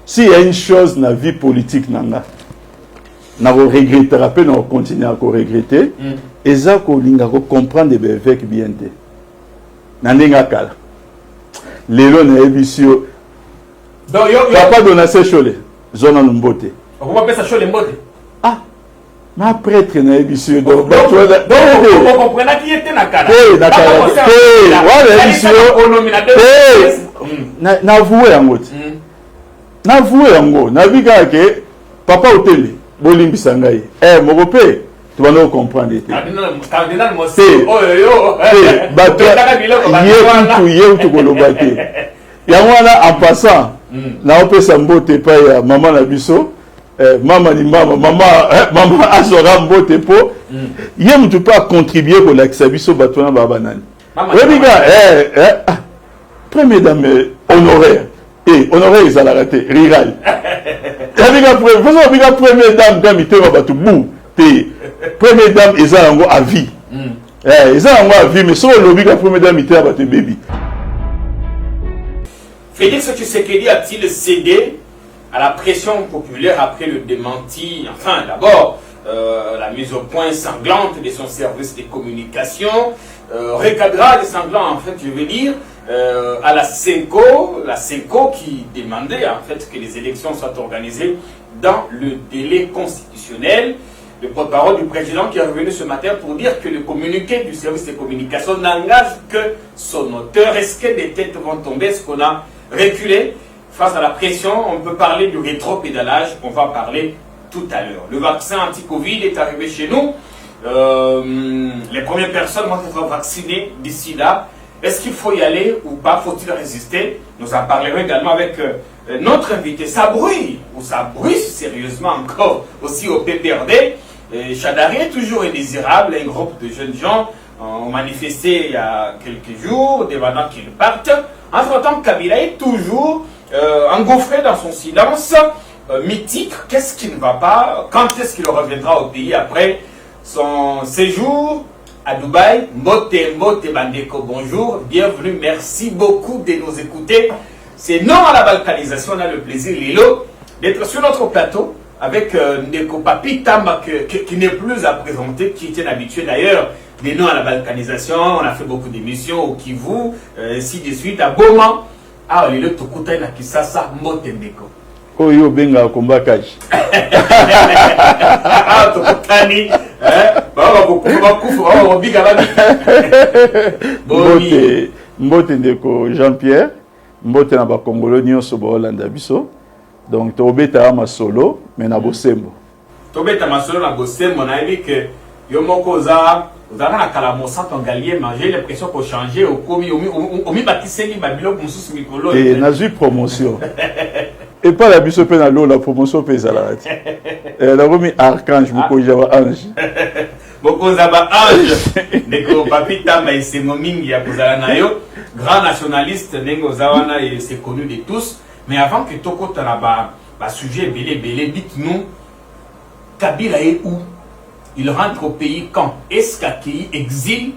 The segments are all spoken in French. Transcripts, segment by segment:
s'il y a une chose dans la vie politique, nanga, na regretter, après on continue à regretter, et ça qu'on comprendre des évêques bien té. Nandenga kala. Lelo na ebisio. Donc yo papa dona se chole. Zona Mbote. On va appeler ça chole Mbote. Ah. Ma prêtre na ebisio donc on comprend qui était na kala. Na kala. Wala ebisio. Na voué yango. Na voué yango. Na bika ke papa otele bolimbisa ngai. Moko pe tu vas nous comprendre. Cardinal Mosé. Oh yo. En passant, na opesa mbote pa ya maman na biso, maman ni maman azora mbote po. Ye mutu pas contribuer pour l'accès biso batona ba banani. Première dame honoraire. Honoraire ils allaient rater riral. Première dame gamité ba batu bou. Première dame, ils ont à vie. Ils ont à vie, mais sur le lobby, la première dame, ils ont à baby. Félix Tshisekedi a-t-il cédé à la pression populaire après le démenti, enfin d'abord la mise au point sanglante de son service de communication, recadrage sanglant en fait, je veux dire, à la Senko qui demandait en fait que les élections soient organisées dans le délai constitutionnel. Le porte-parole du président qui est revenu ce matin pour dire que le communiqué du service de communication n'engage que son auteur. Est-ce que des têtes vont tomber? Est-ce qu'on a reculé face à la pression? On peut parler du rétropédalage, on va en parler tout à l'heure. Le vaccin anti-Covid est arrivé chez nous. Les premières personnes vont être vaccinées d'ici là. Est-ce qu'il faut y aller ou pas? Faut-il résister? Nous en parlerons également avec notre invité. Ça bruit, ou ça bruit sérieusement encore aussi au PPRD. Chadari est toujours indésirable. Un groupe de jeunes gens ont manifesté il y a quelques jours, demandant qu'ils partent. Entre-temps, Kabila est toujours engouffré dans son silence mythique. Qu'est-ce qui ne va pas? Quand est-ce qu'il reviendra au pays après son séjour à Dubaï? Mbote Bandeko, bonjour, bienvenue, merci beaucoup de nous écouter. C'est non à la balkanisation, on a le plaisir, Lilo, d'être sur notre plateau avec Ndeko Papi Tamba qui n'est plus à présenter, qui était habitué d'ailleurs des noms à la balkanisation. On a fait beaucoup d'émissions au Kivu, ainsi de suite, à Boma. Ah, Lilo Tokuta na Kisasa, Mbote Ndeko. Oh, yo benga combat cash. Ah, Tokutani, Mbote Ndeko Jean-Pierre. Mbote na ba Congolais nyonso ba Hollanda biso. Donc tobeta ma solo mais na bosembo. Tobeta ma solo na bosembo na yebi que yo moko za na kala mosa tongalier manger l'impression pour changer au komi omi bakisengi ba biloko mususu mikolo. Et na ju promotion. Et pas la biso pe na lo la promotion pe za la. La remis archange boko jawa ange. Boko zaba ange. Ndeko Papi Tamba esengo mingi ya kozala na yo. Grand nationaliste, Nengo Zawana, c'est connu de tous. Mais avant que Toko Tanaba, sujet belé, dites-nous, Kabila est où? Il rentre au pays quand? Est-ce qu'il exil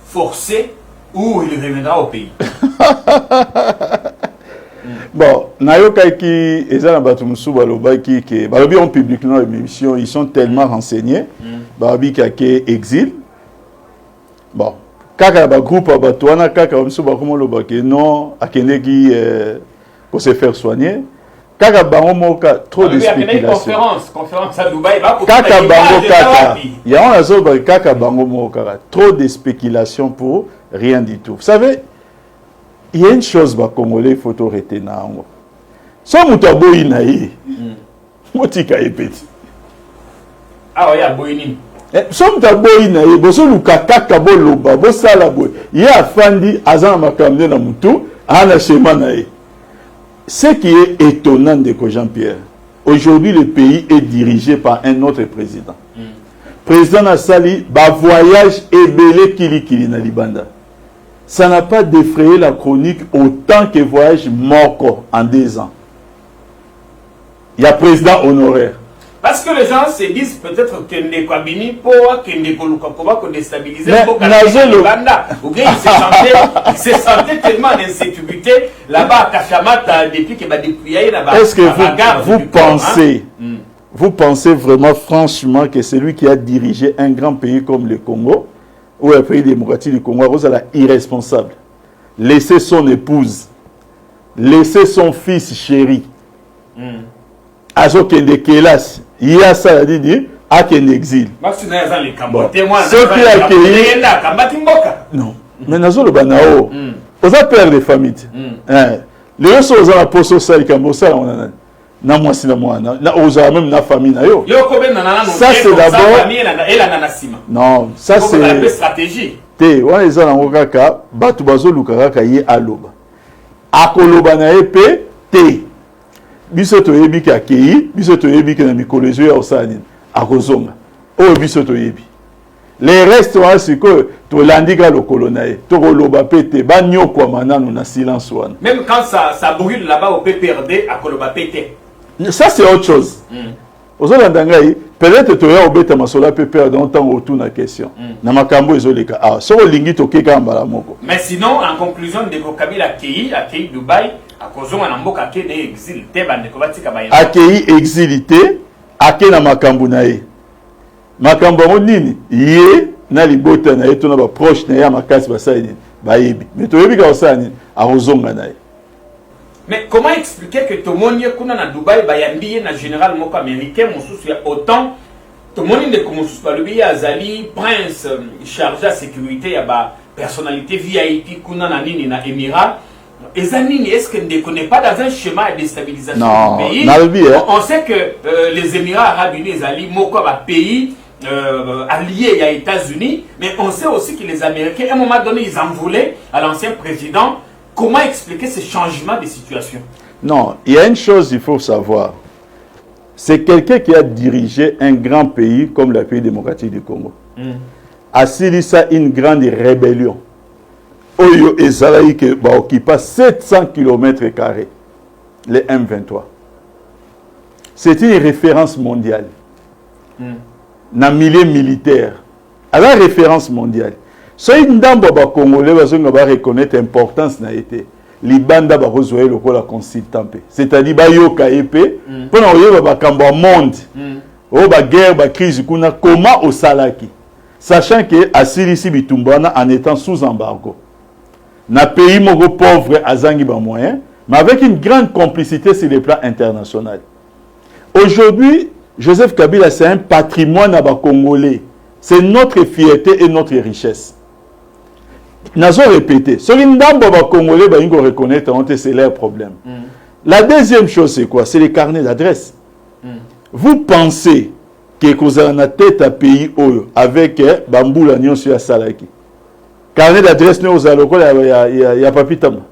forcé ou il reviendra au pays? Bon, Nayoka qui est là, Balobi qui Balobi en public dans l'émission, ils sont tellement renseignés. Balobi qui exil. Bon. Kaka ba groupe ba toana kaka mso ba komo lo ba ke non akendeki pour se faire soigner kaka bango moka trop de spéculation conférence à Dubaï ba pour kaka bango kaka ya on azo ba kaka bango moka trop de spéculation pour rien du tout. Vous savez, il y a une chose ba congolais faut arrêter na ngo so muto boyi na yi motika epeti ah ya boyini. Somme taboyi na ye boso lukakaka boloba bosala boy ye afandi azana makamde na mutu ana schéma na ye. Ce qui est étonnant de Jean-Pierre, aujourd'hui le pays est dirigé par un autre président. Président Nassali ba voyage ebele kili na Libanda. Ça n'a pas défrayé la chronique autant que voyage Moko en 2 ans. Il y a président honoraire. Parce que les gens se disent peut-être que Ndekabini pour que Ndekolukakoba qu'on déstabiliser Banda. Ou bien il se sentait tellement en insécurité là-bas à Kachamata depuis qu'il va déployer là-bas. Est-ce que vous pensez vraiment franchement que celui qui a dirigé un grand pays comme le Congo, ou un pays démocratique du Congo, vous êtes irresponsable? Laisser son épouse, laisser son fils chéri, Azokende Kelas, il y a ça à dire, à qu'un exil. Ceux qui accueillent. Non, mais nous avons le banao. Aux pères de famille. Les gens sont en poste social, comme ça, on a. Na moi si na moi na oza même na famille na yo. Ça c'est d'abord. Non, ça c'est la stratégie. Te wana eza nango kaka batu bazoluka kaka ye aloba. Akoloba na epe te. Biso toyebi ki akei, biso toyebi ki na mikolo ezo ya osani akozonga. O biso toyebi. Les restes wa siko to landika lokolo na ye. To koloba pete ba nyokwa manano na silence wana. Même quand ça brûle là-bas au PPRD akoloba pete. Ça c'est autre chose. Peut-être que tu as obéi à ma sola PPR dans temps autour de la question. Mais sinon, en conclusion, de Kabila accueilli Dubaï, à cause de Namboka accueilli exil, accueilli exilité, accueilli na makambu na ye. Makambu nini ye na libota na ye to na ba proche na ya makasi basali ba yebi. Mais to yebi ka osani a rozonga na ye. Mais comment expliquer que tout le monde à Dubaï, il y a un général américain, il y a autant, tout le monde est Azali, prince, chargé de sécurité, il y a une personnalité VIP, il y a Émirats. Est-ce qu'on ne connaît pas dans un schéma de déstabilisation du pays? On sait que les Émirats arabes unis, Azali, Moko, un pays allié aux États-Unis, mais on sait aussi que les Américains, à un moment donné, ils en voulaient à l'ancien président. Comment expliquer ce changement de situation? Non, il y a une chose qu'il faut savoir. C'est quelqu'un qui a dirigé un grand pays comme le pays démocratique du Congo. A ça une grande rébellion. Oyo Ezalaï qui occupe 700 km², les M23. C'est une référence mondiale. Dans le milieu militaire. À la référence mondiale. Si une dame congolais va reconnaître l'importance n'a été libanda ba rezoyer le la consultant, c'est-à-dire ba yoka épée pour na ba kamba monde o ba guerre ba crise kuna comment au salaki, sachant que Assilisi Bitumbana en étant sous embargo na pays moko pauvre azangi ba moyen mais avec une grande complicité sur le plan international. Aujourd'hui Joseph Kabila c'est un patrimoine à ba congolais, c'est notre fierté et notre richesse. Nous avons répété. Si les Congolais vont reconnaître, c'est leur problème. La deuxième chose, c'est quoi? C'est les carnets d'adresse. Vous pensez que vous avez une tête à pays avec Bambou l'agnon sur la Salaki. Carnet d'adresse, nous avons il y a Papitama.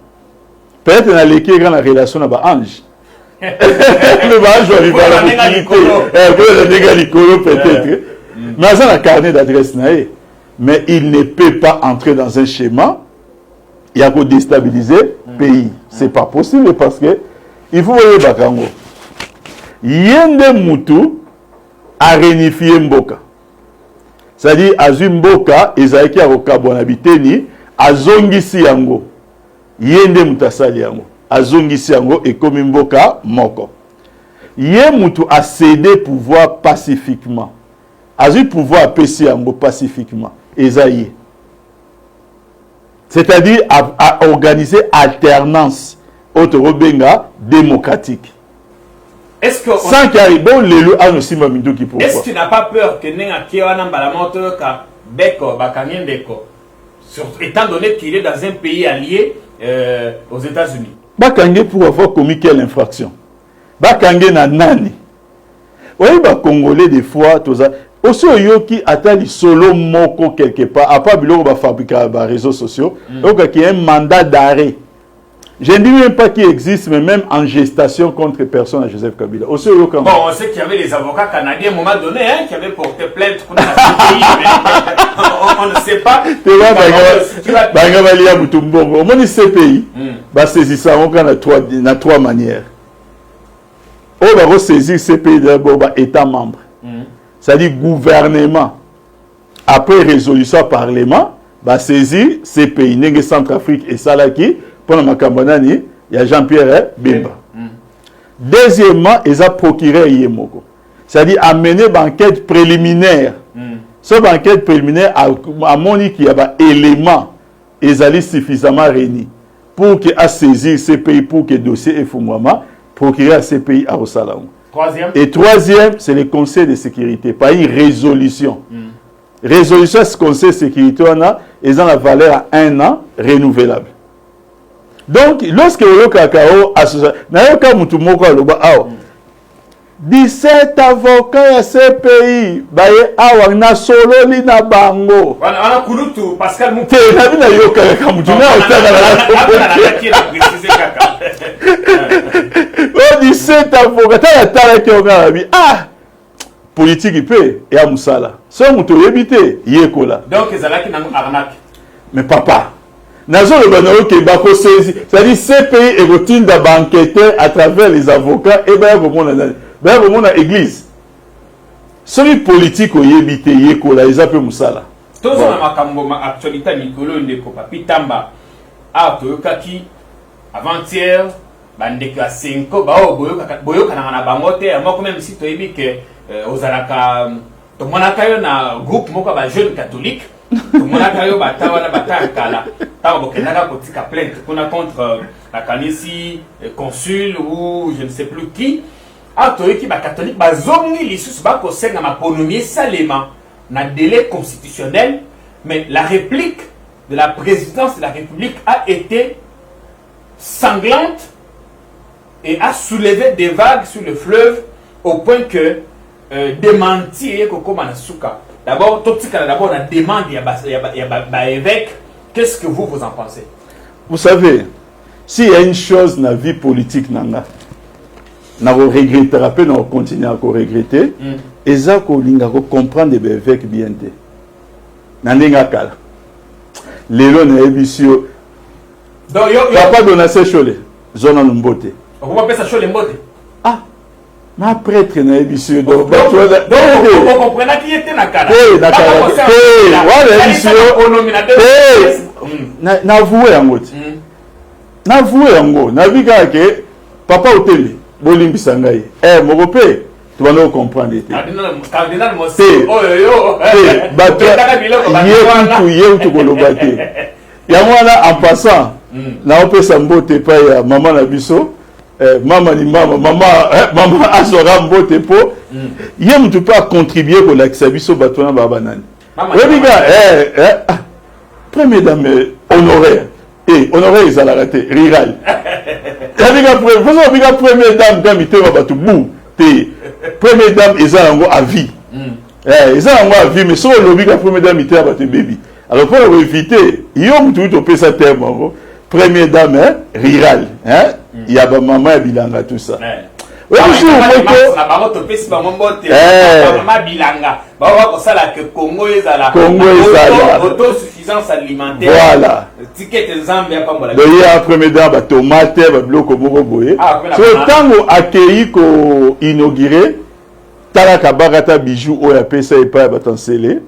Peut-être qu'on a l'équipe dans la relation avec Ange. Le Ange va vivre la liquidité. Peut-être. Mais on a un carnet d'adresse. Mais il ne peut pas entrer dans un schéma. Il y a qu'à déstabiliser le pays. Ce n'est pas possible parce que il faut voir Bakango. Yende Moutou a réunifié Mboka. C'est-à-dire, Azui Mboka, Ezaïki a Okabonabiteni, Azongisi Yango. Yende Moutasali Yango. Azongisi Yango et comme Mboka, Moko. Yende Moutou a cédé pouvoir pacifiquement. Azui pouvoir PC Yango pacifiquement. Esaïe. C'est-à-dire à organiser alternance autorobenga démocratique. Est-ce que sans qu'il y ait bon l'élu à nous simamidou qui pourquoi? Est-ce que tu n'as pas peur que n'enga kiwana mbalamoto ka beko bakangien beko, étant donné qu'il est dans un pays allié aux États-Unis? Bakangé pour avoir commis quelle infraction? Bakangé na nani? Oui, bah Congolais des fois tous ça. Aussi, il y a solo moko quelque part, à part de fabriquer des réseaux sociaux, il y a un mandat d'arrêt. Je ne dis même pas qu'il existe, mais même en gestation contre personne à Joseph Kabila. Aussi, bon, on sait qu'il y avait les avocats canadiens à un moment donné qui avaient porté plainte contre ce pays, mais on ne sait pas. Au moins, ces pays, ils saisissent trois manières. on va saisir ces pays d'abord État membre. C'est-à-dire gouvernement. Après résolution parlement, va saisir ces pays, Nengue Centrafrique et Salaki, pour la Makambonani, il y a Jean-Pierre Bemba. Deuxièmement, ils ont procuré Yemoko. C'est-à-dire amener une enquête préliminaire. Cette enquête préliminaire a montré qu'il y a des éléments suffisamment réunis pour qu'il a saisi ces pays, pour que le dossier est fondamentalement procuré à ces pays à Rosalam. Et troisième, c'est le Conseil de sécurité, pas une résolution. Résolution de ce Conseil de sécurité, ils ont la valeur à 1 an renouvelable. Donc, lorsque le cacao association, 17 avocats à ces pays, na solo li na bango. Wana kurutu Pascal Mouté. Na bina yo kaka mutu na otana na. 17 avocats tala ki onga bi. Ah! Politique peut et à musala. So mutu yebite yekola. Donc ezalaki na arnaque. Mais papa, nazo le banao ke bako saisi. C'est-à-dire ces pays et routine da banqueter à travers les avocats et ba ko mona ben au monde à l'église. Celui politique au yébité yekola ils appellent musala. Tous on a makambo ma actualité Nicolas ndeko papi tamba. Ah toyokaki avant-hier bandeko ya 5 ba boyoka na bangote moi même si toyebi que ozalaka to monaka yo na groupe moko ba jeune catholique to monaka yo batawa na batakala ta bokendaka kotika plainte kuna contre la kanisi consul ou je ne sais plus qui. Qui ba catholique ba zongi lisusu ba ko senga maponomie salema na délai constitutionnel, mais la réplique de la présidence de la République a été sanglante et a soulevé des vagues sur le fleuve au point que démentir Koko Manasuka. D'abord d'abord la demande ya évêque. Qu'est-ce que vous en pensez? Vous savez, s'il y a une chose dans la vie politique nanga, na regrettera pas, na continuer à regretter. Et ça qu'on comprendre des évêques bien té. Nandenga kala. Lelo na ebisio. Donc yo papa dona se chole. Zona mbote. On va pas ça chole mbote. Ah. Na prêtre na ebisio donc on comprenait qui était na kala. Na kala. Wala ebisio na voué yango. Na voué yango. Na biga ke papa oteli. Bolimbisa ngai moko pe tu vas comprendre cardinal Mosé oyo bato ye tu koloba te yango wana en passant na opesa mbote pa ya mama na biso mama ni mama azora mbote po ye mutu pa contribuer ko lakisa biso bato na baba nani webiga première dame honoraire honoraire ezalaka te riral vous avez la première dame dans le temps première dame est à vie. Ils ont à vie, mais si on lobby la première dame est à baby. Alors pour éviter, il y a tout au pesa terme. Première dame rurale, il y a maman et bilanga tout ça. Oui, je Congo autosuffisance alimentaire. Voilà. Ticket Zambia comme la. Il y a première dame tomate, bloc moko boye. So tango accueilli ko inauguré talaka bagata bijou o ya pesa et pas batansele.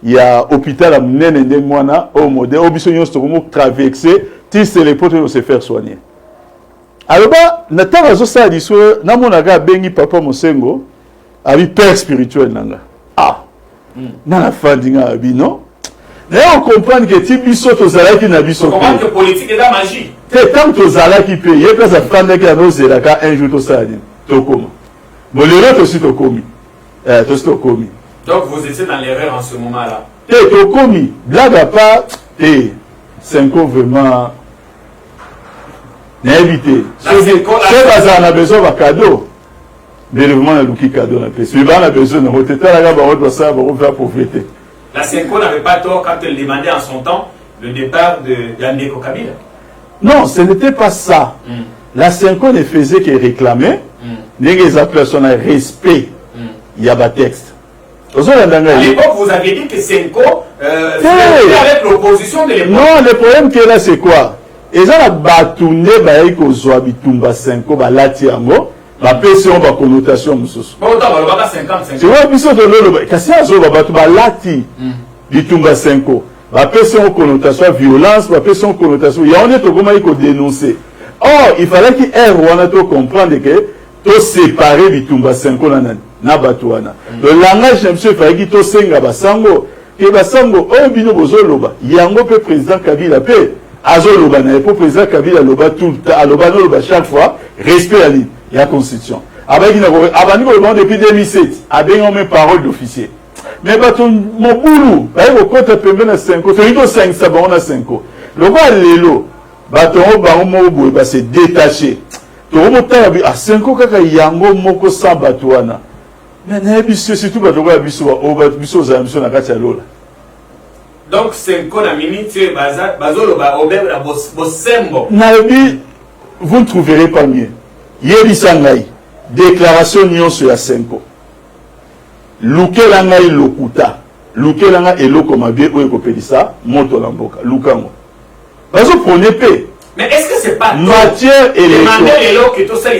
Il y a hôpital à munene ndemwana au modèle obisonyo stokomo traverser ti c'est les potes de se faire soigner. Alors bah nataka zo sa diso na monaka bengi papa Mosengo abi père spirituel nanga. Ah. Na la fin dinga abi non. Mais on comprend que si biso to zala ki na biso. Comment que politique est la magie. C'est tant que zala qui paye, il peut ça prendre que no zela ka un jour to ça dit. To comment. Bon le reste aussi to komi. To komi. Donc vous étiez dans l'erreur en ce moment-là. To komi. Blague à part 5 ans vraiment n'invité. C'est ça on a besoin de cadeau. Mais le moment de cadeau na place. Il a besoin de retourner la gaba on doit ça pour faire profiter. La Senko n'avait pas tort quand elle demandait en son temps le départ de Yandeko Kabila. Non, ce n'était pas ça. La Senko ne faisait que réclamer. Les personnes respect. Il y a un texte. À l'époque, vous aviez dit que Senko avec l'opposition de l'époque. Non, le problème qui est là, c'est quoi? Ils ont batouné Baïko Zoabitumba Senko, Balatiango. ba pesi on ba connotation mususu bon ta ba 50 tu vois biso to lolo kasi azo ba to ba lati bitumba 5 ba pesi on connotation violence ba pesi on connotation ya on est to comment il faut dénoncer. Or il fallait que Erwana to comprendre que to séparer bitumba 5 na batuana le langage monsieur il fallait que to senga basango ke basango oyo bino bozoloba yango pe président Kabila pe azoloba na po président Kabila loba tout le temps aloba no loba chaque fois respect à la constitution abaki na abani ko depuis 2007 abengo mes paroles d'officier mais bato mobulu baye ko kota pembe na 5 to ito 5 sabon na 5 loko lelo bato ba mo boye ba se détacher to mo ta bi a 5 kaka yango moko sa batuana mais na biso surtout bato ba biso o ba biso za biso na kati ya lola. Donc c'est quoi la minute bazolo ba obeb la bosembo nabi vous ne trouverez pas mieux yebisa ngai déclaration nyonso ya 5 lukela ngai lokuta lukela ngai eloko mabe oyo kopelisa moto na mboka lukango bazo prenez paix. Mais est-ce que c'est pas matière et demander eloko que tout ça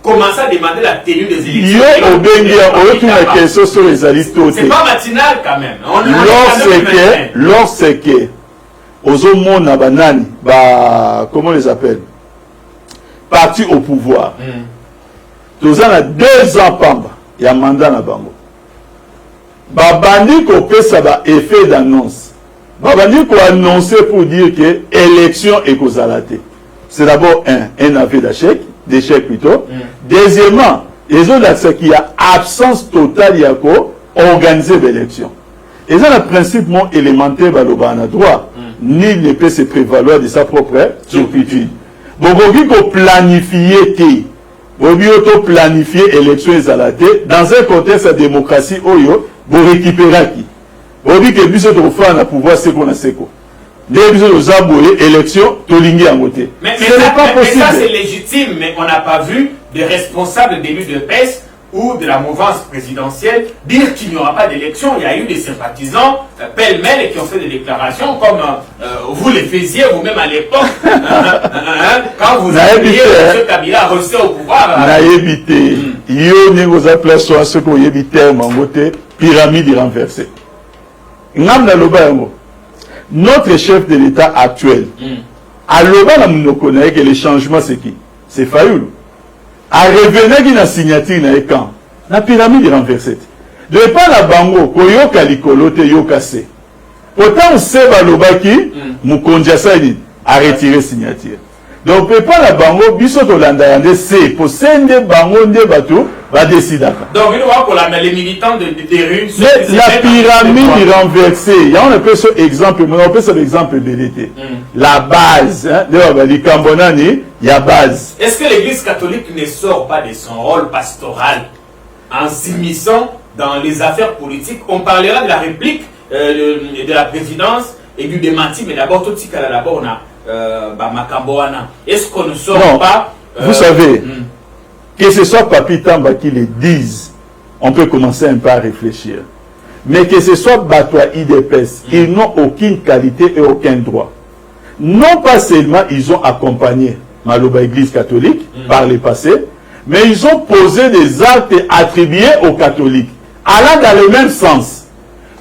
commencer à demander la tenue des élections. Yo obengia oyotu na question sur les alistos. C'est pas matinal quand même. Lorsque ozomona banani ba comment on les appelle parti au pouvoir. Toza na 2 ans pamba ya mandat na bango. Babandi ko pesa ba effet d'annonce. Babandi ko annoncer pour dire que élection est causalité. C'est d'abord un aveu d'échec plutôt. Deuxièmement, les autres c'est qu'il y a absence totale y a quoi organiser l'élection. Et ça le principe élémentaire balobana droit. Nul ne peut se prévaloir de sa propre turpitude. Bon, vous planifier vous planifier l'élection dans un contexte de démocratie oyo vous récupérez qui. Vous dites que biso to faire na pouvoir c'est qu'on a c'est quoi. Élection, mais ça c'est légitime, mais on n'a pas vu des responsables d'élus de PES ou de la mouvance présidentielle dire qu'il n'y aura pas d'élection. Il y a eu des sympathisants pêle-mêle qui ont fait des déclarations comme vous les faisiez vous-même à l'époque quand vous aviez M. Kabila reçu au pouvoir. Pyramide renversée. Notre chef de l'État actuel, à l'Oba, nous connaissons que les changements, c'est qui? C'est Fayoulou. À revenir qui na signature na écan, la pyramide renversée. De pas la bango, koyoka likolote yokase. Autant on sait l'Oba qui, Moukondia Saïdi, a retiré signature. Donc, peut pas la bango, bisoto landayande, c'est pour sender bango de bateau, va décider. Donc, il va pour les militants de rues. La pyramide renversée, il y a un peu ce exemple, mais on peut faire l'exemple de l'été. La base, les Cambonani, il y a base. Est-ce que l'église catholique ne sort pas de son rôle pastoral en s'immisçant dans les affaires politiques? On parlera de la réplique de la présidence et du démenti, mais d'abord, tout ce qu'il y a d'abord, on a. Est-ce qu'on ne sort pas vous savez que ce soit Papi Tamba qui le dise, on peut commencer un peu à réfléchir, mais que ce soit Batoa IDPS, ils n'ont aucune qualité et aucun droit. Non pas seulement ils ont accompagné Maloba Église catholique par le passé, mais ils ont posé des actes attribués aux catholiques allant dans le même sens.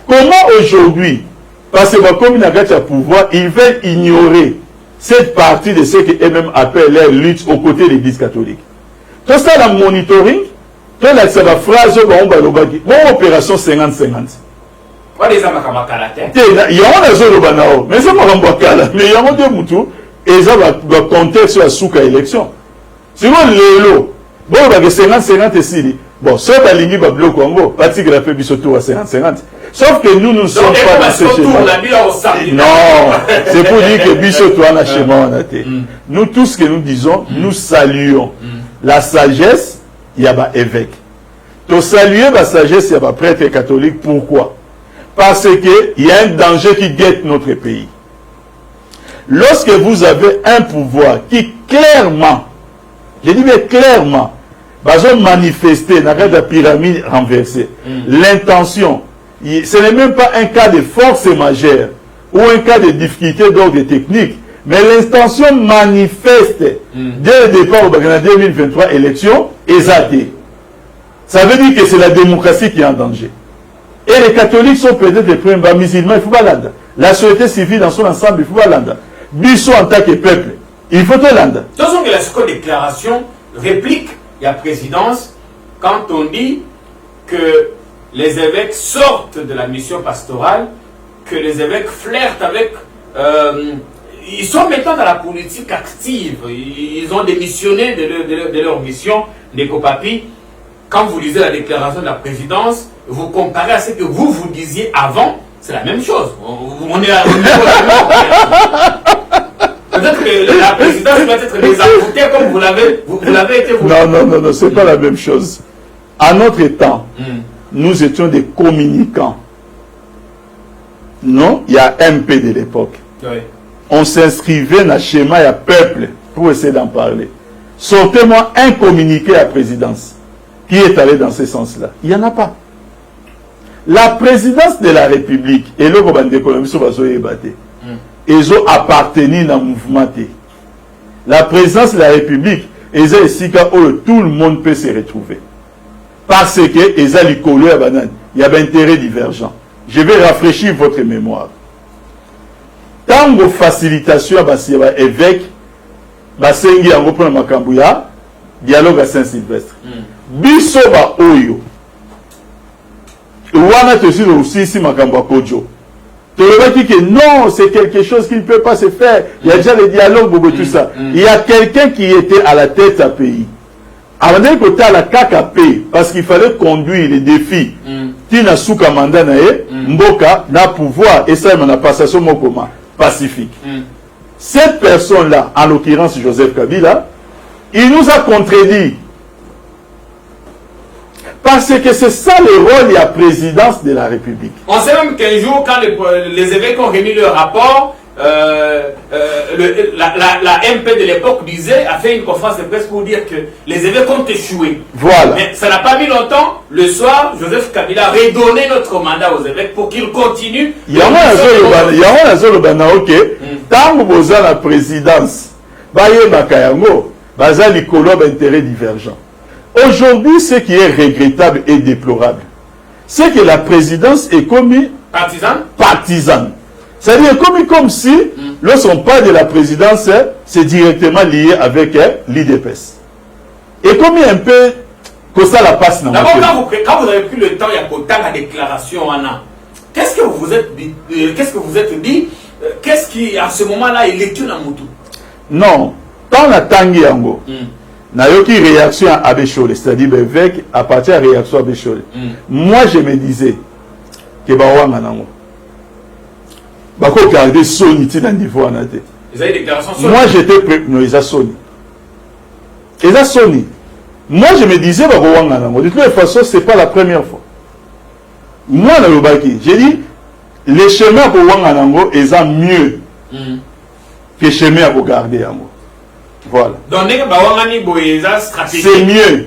Comment aujourd'hui, parce que comme il a pouvoir, ils veulent ignorer cette partie de ceux qui eux-mêmes appellent leur lutte aux côtés de l'Église catholique. Tout ça, le monitoring, tout ça, c'est la phrase, bon, opération 50-50. Il y a un mais c'est pas un mais il y a un peu et ça va compter sur la souka élection. Si vous l'élo, bon, 50-50 ici, bon, ça va ligner le bloc Congo, parti grave bisoto à 50-50. Sauf que nous ne sommes pas dans ce schéma. Non, c'est pour dire que bisoto a un schéma. Nous, tout ce que nous disons, nous saluons la sagesse, il y a un évêque. Pour saluer la sagesse, il y a un prêtre catholique. Pourquoi? Parce qu'il y a un danger qui guette notre pays. Lorsque vous avez un pouvoir qui clairement, je dis bien clairement, va manifester dans la pyramide renversée, l'intention, ce n'est même pas un cas de force majeure ou un cas de difficulté d'ordre technique, mais l'intention manifeste dès le départ au 2023 élection, Esaté. Ça veut dire que c'est la démocratie qui est en danger. Et les catholiques sont peut-être les premiers musulmans, il faut pas l'anda. La société civile dans son ensemble, il faut pas l'anda. Bissot en tant que peuple, il faut pas l'anda. Donc, la déclaration réplique la présidence quand on dit que les évêques sortent de la mission pastorale, que les évêques flirtent avec... ils sont maintenant dans la politique active. Ils ont démissionné de leur mission, Neko-Papi. Quand vous lisez la déclaration de la présidence, vous comparez à ce que vous disiez avant, c'est la même chose. On est à peut-être que la présidence doit être désapproutée comme vous l'avez été vous. Non, c'est pas la même chose. À notre temps, nous étions des communicants. Non, il y a MP de l'époque. Oui. On s'inscrivait dans le schéma et à peuple pour essayer d'en parler. Sortez-moi un communiqué à la présidence qui est allé dans ce sens-là. Il n'y en a pas. La présidence de la République et le gouvernement d'économie sont débattus. Ils ont appartenu dans le mouvement. La présidence de la République, ils ont ici où tout le monde peut se retrouver. Parce que ils ont l'école à banane. Il y a un intérêt divergent. Je vais rafraîchir votre mémoire. Tant que facilitation à l'évêque, basengi yango pona makambo ya dialogue à Saint-Sylvestre. Biso ba oyo. Wana te aussi makambo ya kojo. Tu dis que non, c'est quelque chose qui ne peut pas se faire. Il y a déjà les dialogues, tout ça. Il y a quelqu'un qui était à la tête à pays. Avant de côté à la KKP, parce qu'il fallait conduire les défis. Qui n'a sous commandant Mboka n'a pouvoir et ça il n'a pas ça sur mon commun pacifique. Cette personne-là, en l'occurrence Joseph Kabila, il nous a contredit. Parce que c'est ça le rôle de la présidence de la République. On sait même qu'un jour, quand les évêques ont remis leur rapport, la MP de l'époque a fait une conférence de presse pour dire que les évêques ont échoué. Voilà. Mais ça n'a pas mis longtemps. Le soir, Joseph Kabila a redonné notre mandat aux évêques pour qu'ils continuent. Il y a un seul ok. Tant que vous avez la présidence, Baye Makayango, Bazali Kolob intérêt divergent. Aujourd'hui, ce qui est regrettable et déplorable, c'est que la présidence est commis partisane. C'est-à-dire comme si, lorsqu'on parle de la présidence, c'est directement lié avec l'IDPS. Et comme un peu, que ça la passe dans le D'abord, quand vous avez pris le temps, il y a autant la déclaration, Anna. Qu'est-ce que vous vous êtes dit? Qu'est-ce qui, à ce moment-là, est lecture dans Moutou? Non, tant la tangi yango. N'a aucune réaction à Abéchole, c'est-à-dire évêque à partir de la réaction à Abéchole. Moi, je me disais que Bawanga nango. Bako garder Sony dans niveau en athée. Ils avaient des déclarations Sony. Moi, j'étais prêt. Non, ils ont Sony. Ils ont Sony. Moi, je me disais Bawanga nango. De toute façon, c'est pas la première fois. Moi, dans le Baki, j'ai dit les chemins pour Wanga nango, ils ont mieux que les chemins pour garder yango. Voilà. Donc, c'est mieux.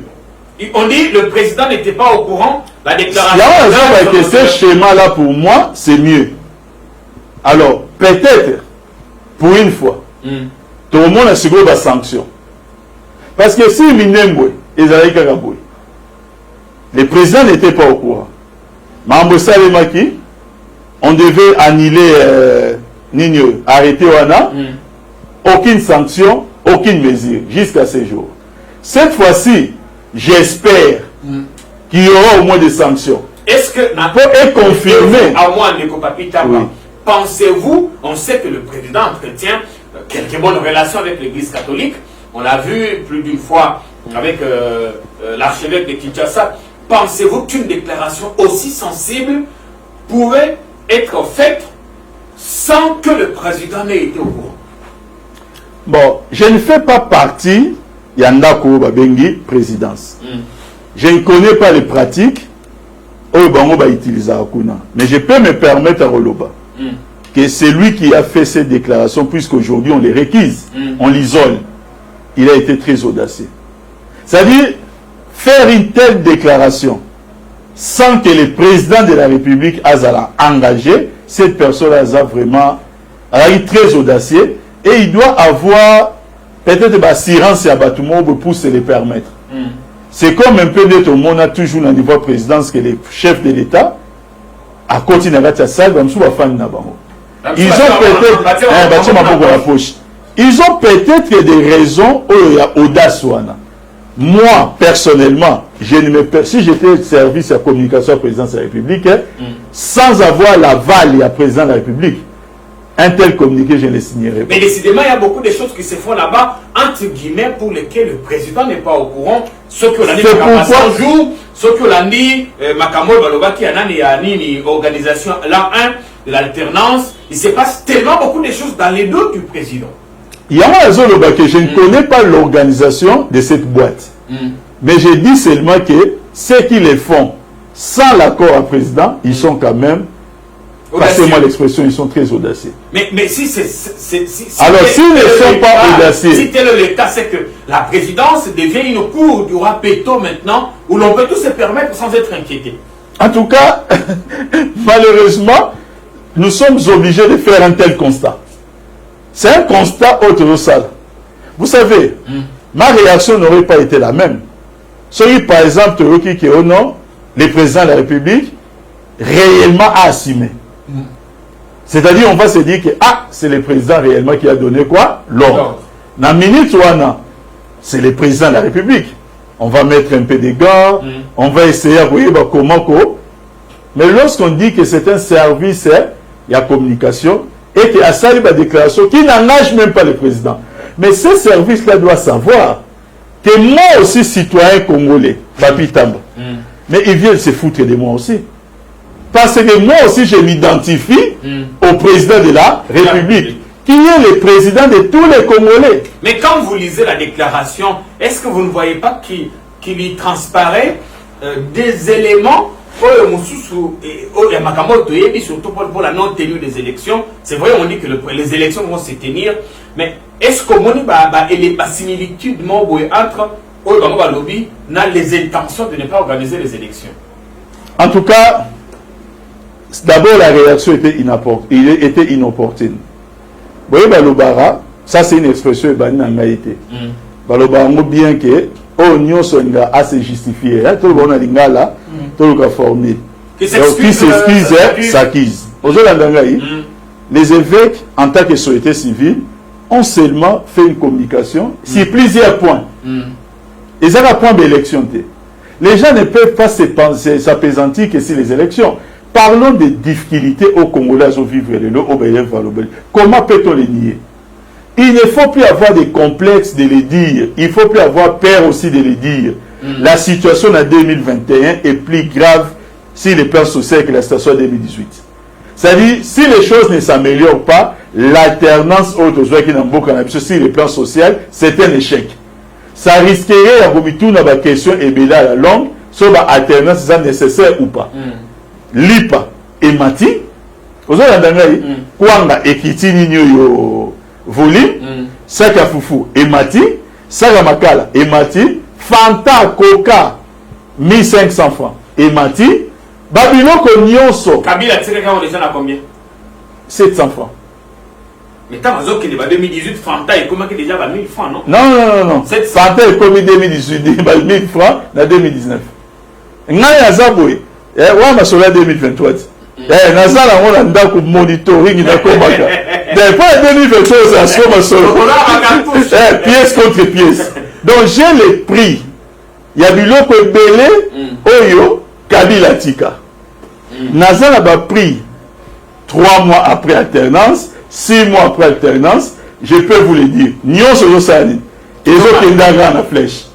On dit le président n'était pas au courant. La déclaration. Que ce schéma-là, pour moi, c'est mieux. Alors, peut-être, pour une fois, tout le monde a subi la sanction. Parce que si Minembwe et Zalaïkagaboué, le président n'était pas au courant. Mambo Salemaki, on devait annuler Nino, arrêter Wana, aucune sanction. Aucune mesure jusqu'à ce jour. Cette fois-ci, j'espère qu'il y aura au moins des sanctions. Est-ce que est confirmé à moi, Neko-Papi Taba, pensez-vous, on sait que le président entretient quelques bonnes relations avec l'Église catholique. On l'a vu plus d'une fois avec l'archevêque de Kinshasa. Pensez-vous qu'une déclaration aussi sensible pourrait être faite sans que le président n'ait été au courant? Bon, je ne fais pas partie Yandako Babengi présidence. Je ne connais pas les pratiques mais je peux me permettre à Roloba que c'est lui qui a fait cette déclaration, puisqu'aujourd'hui on les requise, on l'isole. Il a été très audacieux. C'est-à-dire faire une telle déclaration sans que le président de la République a engagé, cette personne a vraiment très audacieux. Et il doit avoir peut-être l'assurance à Batumo pour se le permettre. c'est comme un peu d'être on a toujours au niveau présidence que les chefs de l'État à continuer à la salle ils ont peut-être des raisons où il y a audace. Moi personnellement je ne me si j'étais service à communication à la présidence de la République sans avoir l'aval à président de la République un tel communiqué, je ne le signerai pas. Mais décidément, il y a beaucoup de choses qui se font là-bas, entre guillemets, pour lesquelles le président n'est pas au courant. Ceux qui ont dit 100 jours, ceux qui ont dit Makamol Baloba qui a une organisation, là, de l'alternance. Il se passe tellement beaucoup de choses dans les dos du président. Il y a un raison que je ne connais pas l'organisation de cette boîte. Mais je dis seulement que ceux qui les font sans l'accord du président, ils sont quand même. Passez-moi l'expression, ils sont très audacieux. Mais si c'est... Alors, s'ils ne sont pas audacieux... Si tel est le cas, c'est que la présidence devient une cour du roi Péto maintenant, où l'on peut tout se permettre sans être inquiété. En tout cas, malheureusement, nous sommes obligés de faire un tel constat. C'est un constat autorisal. Vous savez, ma réaction n'aurait pas été la même. Celui, par exemple, qui est au nom, le président de la République, réellement a assumé. C'est-à-dire, on va se dire que c'est le président réellement qui a donné quoi? L'ordre. Dans la minute où c'est le président de la République. On va mettre un peu de gants, on va essayer de voir comment. Mais lorsqu'on dit que c'est un service, il y a communication, et qu'il y a ça, il y a une déclaration qui n'engage même pas le président. Mais ce service-là doit savoir que moi aussi, citoyen congolais, Papi Tamba, mais ils viennent se foutre de moi aussi. Parce que moi aussi, je m'identifie au président de la République, qui est le président de tous les Congolais. Mais quand vous lisez la déclaration, est-ce que vous ne voyez pas qu'il y transparaît des éléments surtout pour la non-tenue des élections? C'est vrai, on dit que les élections vont se tenir, mais est-ce qu'on a les similitudes entre les intentions de ne pas organiser les élections? En tout cas, d'abord, la réaction était inopportune. Vous voyez, Balobara, ça c'est une expression de Bani. Balobara, bien que Oignon Songa a se justifié. Tout le monde a dit là, tout le monde a formé. Qui s'excuse, s'accuse. Aujourd'hui, les évêques, en tant que société civile, ont seulement fait une communication sur plusieurs points. Ils ont un point d'élection. Les gens ne peuvent pas s'apaisantir que sur les élections. Parlons des difficultés aux Congolais au vivre le lot, au Bélév, au Bélév. Comment peut-on les nier? Il ne faut plus avoir des complexes de les dire. Il ne faut plus avoir peur aussi de les dire. La situation en 2021 est plus grave sur le plan social que la situation en 2018. C'est-à-dire, si les choses ne s'améliorent pas, l'alternance sur le plan social, c'est un échec. Ça risquerait à remettre la question et à la longue sur l'alternance, c'est nécessaire ou pas. Lipa et Mati, vous avez Kwanga et Kitini yo volume, Saka Fufu et Mati, Saka Makala et Mati, Fanta Coca 1500 francs et Mati, Babiloko Nyonso. Kabila Tsireka, on est à combien? 700 francs. Mais quand on dit que 2018, Fanta est comme déjà 1000 francs, non? Non. Fanta est comme 2018, 1000 francs dans 2019. Ngaya Zaboué. Ouais, ma sola 2023. Nazala, on a un monitoring dans Komaka. Depuis 2023, c'est ma sola. Pièce contre pièce. Donc, j'ai les prix. Il y a du lot belé, Oyo, Kabila Tika. Nazala a pris 3 mois après alternance, 6 mois après alternance. Je peux vous le dire. Nyon Soyo Sali. Et les autres, ils ont la flèche.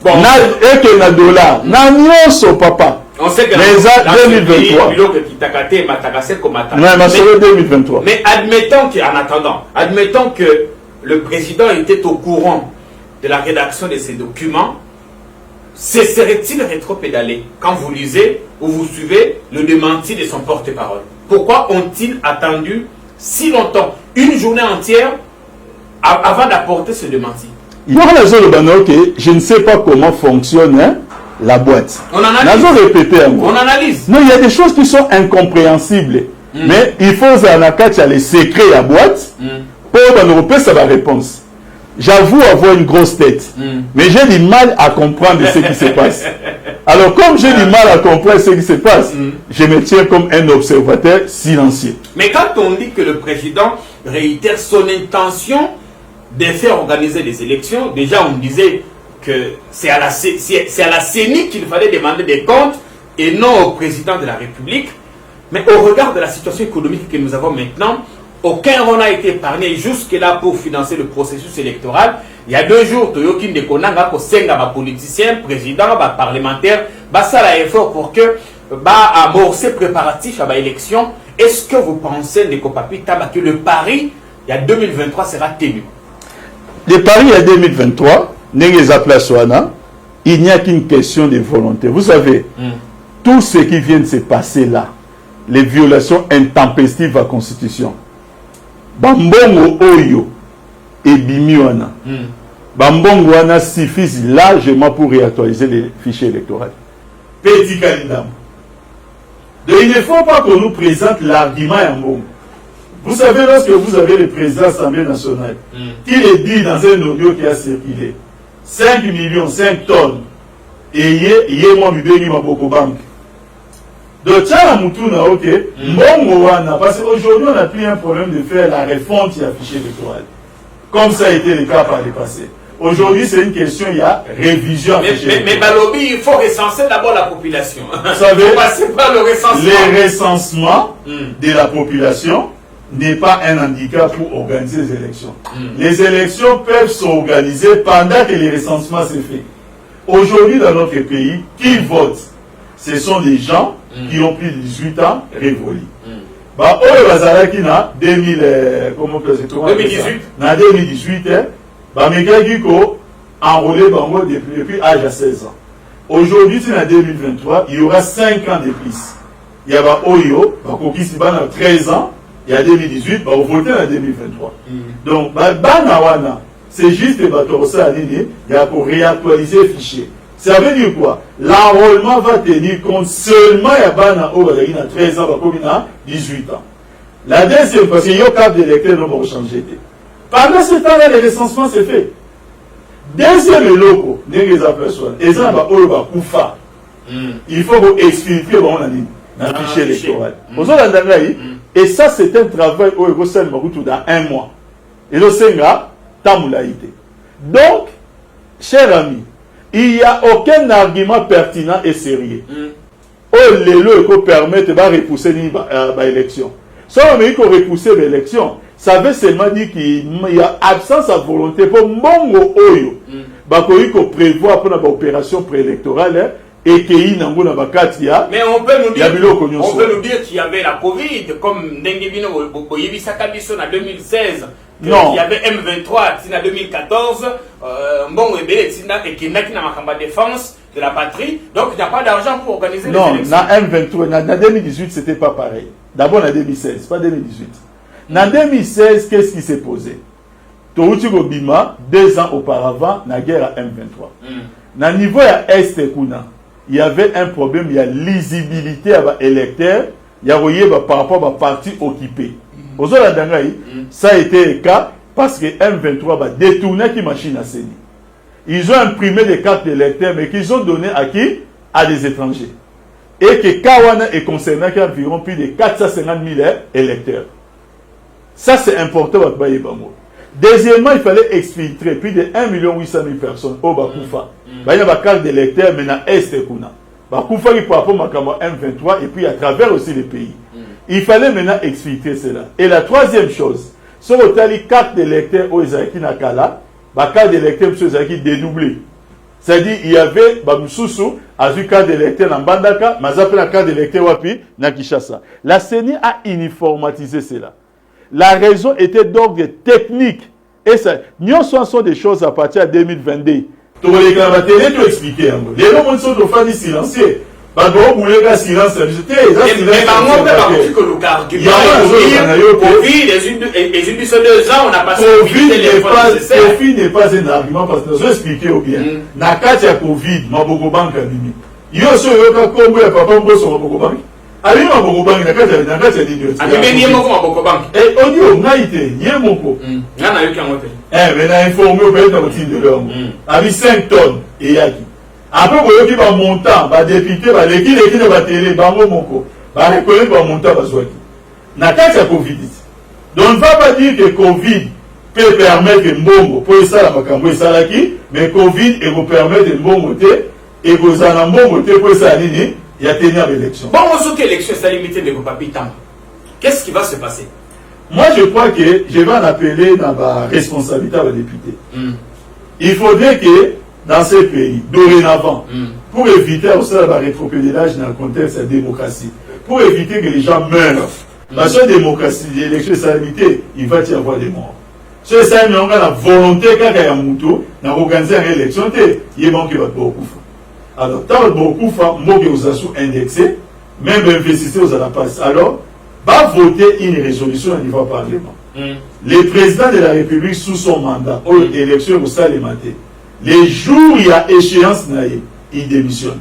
Et que na dollar. Na nyon so papa. On sait que les 2023. Mais admettons que le président était au courant de la rédaction de ces documents, serait-il rétropédalé quand vous lisez ou vous suivez le démenti de son porte-parole? Pourquoi ont-ils attendu si longtemps, une journée entière, avant d'apporter ce démenti? Je ne sais pas comment fonctionne la boîte. On analyse. On analyse. Non, il y a des choses qui sont incompréhensibles. Mais il faut les secrets à la boîte pour nous repérer sa réponse. j'avoue avoir une grosse tête, mais j'ai du mal à comprendre ce qui se passe. Alors, comme j'ai du mal à comprendre ce qui se passe, je me tiens comme un observateur silencieux. Mais quand on dit que le président réitère son intention de faire organiser des élections, déjà on disait que c'est à la CENI qu'il fallait demander des comptes et non au président de la République. Mais au regard de la situation économique que nous avons maintenant, aucun rond n'a été épargné jusque-là pour financer le processus électoral. Il y a 2 jours, Toyokin de Konanga, pour ma politicien, président, parlementaire, ça a effort pour que amorcer préparatif à l'élection. Est-ce que vous pensez, Ndeko Papi Taba, que le pari, il y a 2023 sera tenu? Le pari, il y a 2023, il n'y a qu'une question de volonté. Vous savez, tout ce qui vient de se passer là, les violations intempestives à la Constitution, Bambongo Oyo et Bimiwana, Bambongo Wana suffisent largement pour réactualiser les fichiers électoraux. Petit candidat. Il ne faut pas qu'on nous présente l'argument Yambongo. Vous savez, lorsque vous avez le président de l'Assemblée nationale, qui est dit dans un audio qui a circulé, 5 millions, 5 tonnes, et il y a moi, Maboko Bank. Donc, parce qu'aujourd'hui, on a pris un problème de faire la réforme qui a fichier électoral. Comme ça a été le cas par le passé. Aujourd'hui, c'est une question, il y a révision. Mais Balobi, il faut recenser d'abord la population. Vous savez, il faut passer par le recensement. Le recensement de la population n'est pas un handicap pour organiser les élections. Les élections peuvent s'organiser pendant que le recensement s'est fait. Aujourd'hui, dans notre pays, qui vote? Ce sont des gens qui ont plus de 18 ans révolus. Bazalaki na 2018. Na 2018, Bamegagiko enrôlé Bango depuis l'âge de 16 ans. Aujourd'hui, c'est en 2023, il y aura 5 ans de plus. Il y a Oyo, Bakokisi Bana 13 ans, il y a 2018, va voter en 2023. Donc, Banawana, c'est juste que Batorosa il y a pour réactualiser le fichier. Ça veut dire quoi? L'enrôlement va tenir compte seulement il y a Bana Oyo, 13 ans, il y a 18 ans. La deuxième, parce qu'il y a un cadre d'électeur, non, va changer. Pendant ce temps-là, le recensement s'est fait. Deuxième loco, il faut expliquer dans le fichier électoral. Et ça, c'est un travail où il faut dans 1 mois. Et le Senga, Tamoulaïté. Donc, chers amis, il n'y a aucun argument pertinent et sérieux. Il faut permettre de repousser l'élection. Si on veut repousser l'élection, ça veut seulement dire qu'il y a absence de volonté pour Mongo Oyo. Il faut prévoir pour l'opération préélectorale et qu'il y a mais on peut nous dire qu'il y avait la Covid, comme Ndengibino Boyebisakabiso en 2016. Non. Il y avait M23 en 2014, Mbongo Ebele et qui n'a pas de défense de la patrie. Donc il n'y a pas d'argent pour organiser les élections. Non, en M23, en 2018, c'était pas pareil. D'abord en 2016, pas 2018. En 2016, qu'est-ce qui s'est posé? Touti Gobima, 2 ans auparavant, la guerre à M23. Dans le niveau à Est Kuna, il y avait un problème, il y a lisibilité à l'électeur, il y a par rapport à parti occupé. Ça a été le cas parce que M23 va détourner qui machine à CENI. Ils ont imprimé des cartes d'électeurs, mais qu'ils ont donné à qui? À des étrangers. Et que Kawana est concerné qui a environ plus de 450 000 électeurs. Ça, c'est important. Deuxièmement, il fallait exfiltrer plus de 1 800 000 personnes au Bakoufa. Il y a des cartes d'électeurs, mais dans Est Kuna. Bakoufa, il peut apprendre M23 et puis à travers aussi les pays. Il fallait maintenant exfiltrer cela. Et la troisième chose, si on a les cartes d'électeurs au Ezaki Nakala, la carte d'électeur M. Ezaki dédoublée. C'est-à-dire, il y avait Bamoussoussou, a vu carte d'électeur dans Bandaka, mais après la carte d'électeur Wapi, na Kinshasa. La CENI a uniformatisé cela. La raison était d'ordre technique. Et ça, nous sont des choses à partir de 2022. Tu vas expliquer. Les gens sont de silencieux. Mais Covid on a passé Covid n'est pas un argument parce que je vais expliquer bien. Na Katia Covid, Maboko Bank a mimi. Yo so yo ka kombo ya papa mboso Maboko Bank. Ali maboko bangi na kati ya nini? Ami ni moko maboko bangi. Audio ngaite, ye moko. Ngana yoki ngote. Mais na informé au peut-être au titre de l'homme. Avec 5 tonnes et yaki. Après vous yoki ba montant, ba député, ba l'équipe de ba télé, bango moko. Ba reconnaître ba montant ba zwaki. Na kati ya Covid. Donc on ne va pas dire que Covid peut permettre mbongo pour ça la makambo esalaki, mais Covid et vous permettre mbongo te et vous en mbongo te pour ça nini? Il y a tenir l'élection. Bon, on sait que l'élection est limitée de papi Tamba. Qu'est-ce qui va se passer? Moi, je crois que je vais en appeler dans ma responsabilité à la députée. Il faudrait que, dans ces pays, dorénavant, pour éviter aussi la rétropédalage dans le contexte de la démocratie, pour éviter que les gens meurent, parce que la démocratie, l'élection est limitée, il va y avoir des morts. Si ça, on a la volonté, quand il y a un mouton, d'organiser une élection, il manque beaucoup. Alors, tant beaucoup de gens sont indexés, même investisseurs aux passe. Alors, va voter une résolution au niveau parlement. Le président de la République, sous son mandat, ou l'élection au Salématé, les jours où il y a échéance, il démissionne.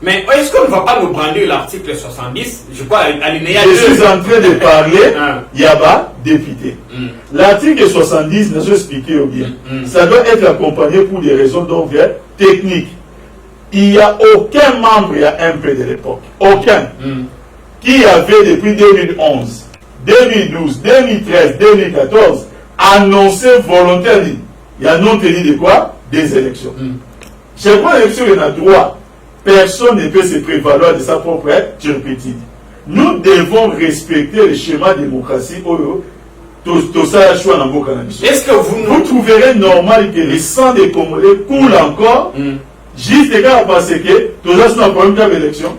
Mais est-ce qu'on ne va pas nous brandir l'article 70? Je crois, alinéa 2. Je suis en train de parler, il y a pas député. L'article 70, je vais expliquer bien. Ça doit être accompagné pour des raisons d'ordre technique. Il n'y a aucun membre à MP de l'époque, aucun, qui avait depuis 2011, 2012, 2013, 2014 annoncé volontairement, il y a non tenu de quoi? Des élections. Chez moi, l'élection, il y a droit. Personne ne peut se prévaloir de sa propre turpitude. Nous devons respecter le schéma démocratique. Est-ce que vous trouverez normal que le sang des Congolais coule encore? Juste parce que tout ça c'est un problème d'élection.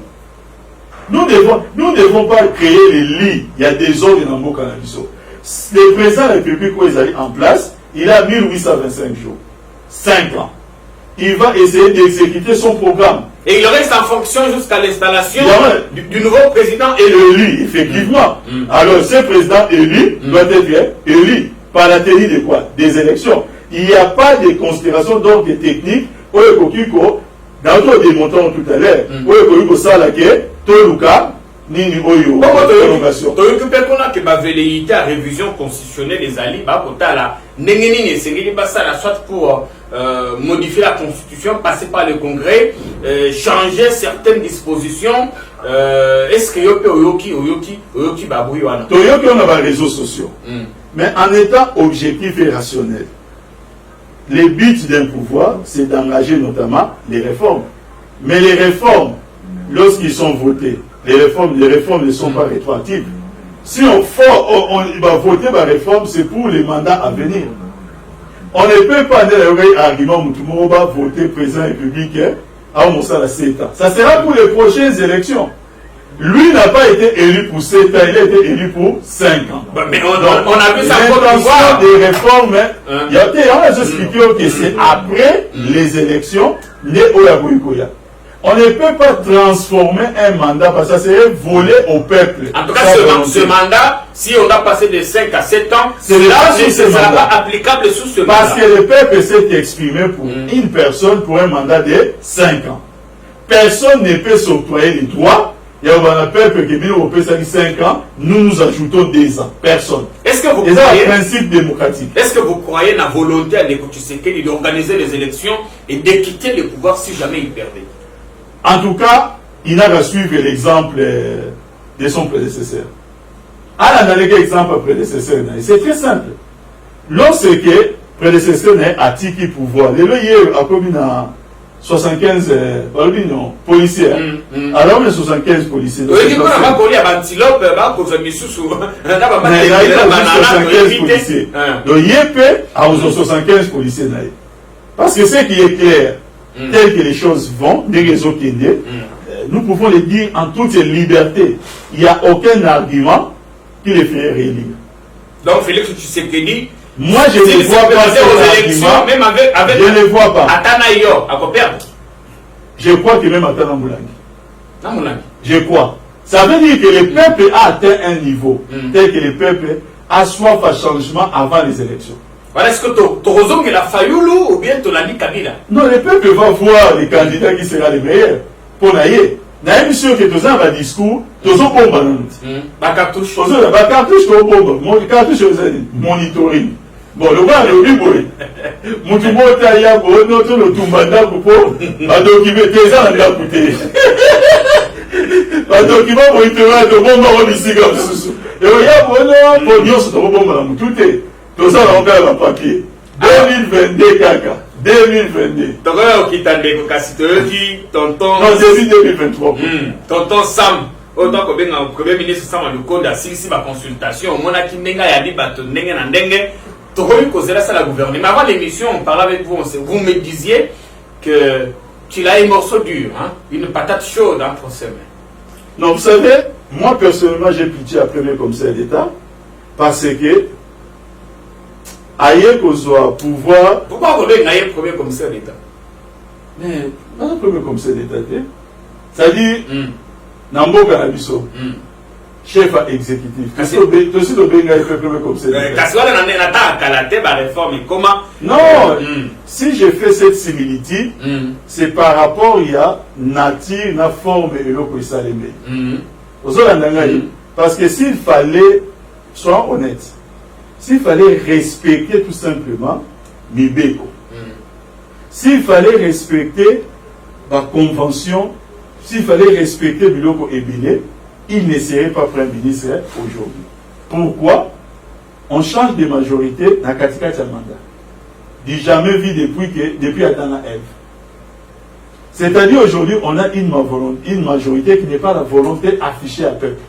Nous ne devons pas créer les lits. Il y a des ordres dans le cannabis. Le président de la République, où il est en place, il a 1825 jours. 5 ans. Il va essayer d'exécuter son programme. Et il reste en fonction jusqu'à l'installation du nouveau président élu, effectivement. Alors, ce président élu doit être élu par la tenue de quoi? Des élections. Il n'y a pas de considération d'ordre technique. Dans le démontant tout à l'heure, nini oyo prolongation tokipekona ke baveleyité à révision constitutionnelle des alliés bakotala ndenge nini esengeli basala soit pour modifier la constitution, passer par le congrès, changer certaines dispositions. Est-ce que yope oyoki baboui wana toyoki on a les réseaux sociaux mais en étant objectif et rationnel. Le but d'un pouvoir, c'est d'engager notamment les réformes. Mais les réformes, lorsqu'ils sont votés, les réformes ne sont pas rétroactives. Si on va voter la réforme, c'est pour les mandats à venir. On ne peut pas dire argument tout le monde va voter président républicain à 7 ans. Ça sera pour les prochaines élections. Lui n'a pas été élu pour 7 ans, il a été élu pour 5 ans. Mais on a vu ça pour des réformes. On a expliqué que c'est après les élections, on ne peut pas transformer un mandat parce que ça serait voler au peuple. En tout cas, ce mandat, si on a passé de 5 à 7 ans, cela ne sera pas applicable sous ce mandat. Parce que le peuple s'est exprimé pour une personne pour un mandat de 5 ans. Personne ne peut s'octroyer les droits. Il y a un peuple qui vient 5 ans, nous ajoutons 2 ans. Personne. Est-ce que vous croyez... C'est un principe démocratique. Est-ce que vous croyez la volonté à Tshisekedi d'organiser les élections et de quitter le pouvoir si jamais il perdait? En tout cas, il n'a qu'à suivre l'exemple de son prédécesseur. À l'analyse exemple prédécesseur, c'est très simple. Lorsque le prédécesseur a tiki pouvoir, le lieu a commis 75 policiers. Alors, on a 75 policiers. Oui, il y a antilope, policiers. Donc, il y a 75 policiers. Parce que ce qui est clair, tel que les choses vont, des réseaux qui nous pouvons le dire en toute liberté. Il n'y a aucun argument qui les fait réélire. Donc, Félix Tshisekedi, moi, je ne vois pas aux élections, même avec je ne vois pas. Atanaïo, à perdre. Je crois que même Atana Moulangi. Je crois. Ça veut dire que le peuple a atteint un niveau tel que le peuple a soif à changement avant les élections. Voilà, est-ce que Torozong la Fayoulou ou bien Tolani Kabila? Non, le peuple va voir les candidats qui sera les meilleurs. Pour naïe. na émission que tous un discours tous au bomba ba cartouche tous ba cartouche ko bomba mon cartouche monitoring bon le gars le libre mutu mota ya bo no to no tumbanda ko ba documenter ça na côté ba documenter monitoring to bomba ko bisiga susu et ya bo no po nyos to bomba na mutu te to ça na on ba papier 2022 kaka 2022. Donc, tonton. Non, c'est 2023. Tonton Sam, autant que le Premier ministre Sam Lukonda, si ma consultation, mon akindenga ya libato ndenge na ndenge, tokomi kozela ça la gouvernement. Avant l'émission, on parlait avec vous, vous me disiez que tu as un morceau dur, hein, une patate chaude entre ses mains. Non, vous savez, moi personnellement, j'ai pitié à premier commissaire d'État parce que aïe qu'on soit pouvoir. Pourquoi vous avez un premier commissaire d'État? Mais un premier commissaire d'État, c'est-à-dire, Nambo Kanabiso, chef exécutif. Tu aussi le Benga est premier commissaire d'État. Non, si j'ai fait cette similitude, c'est par rapport à nature, la forme et l'eau qui s'allume. Parce que s'il fallait, soyons honnêtes, s'il fallait respecter tout simplement Mibeko, s'il fallait respecter la convention, s'il fallait respecter Biloko Ebile, il ne serait pas Premier ministre aujourd'hui. Pourquoi? On change de majorité dans la Katika Tchamanda. Du jamais vu depuis Adana Eve. C'est-à-dire aujourd'hui, on a une majorité qui n'est pas la volonté affichée à peuple.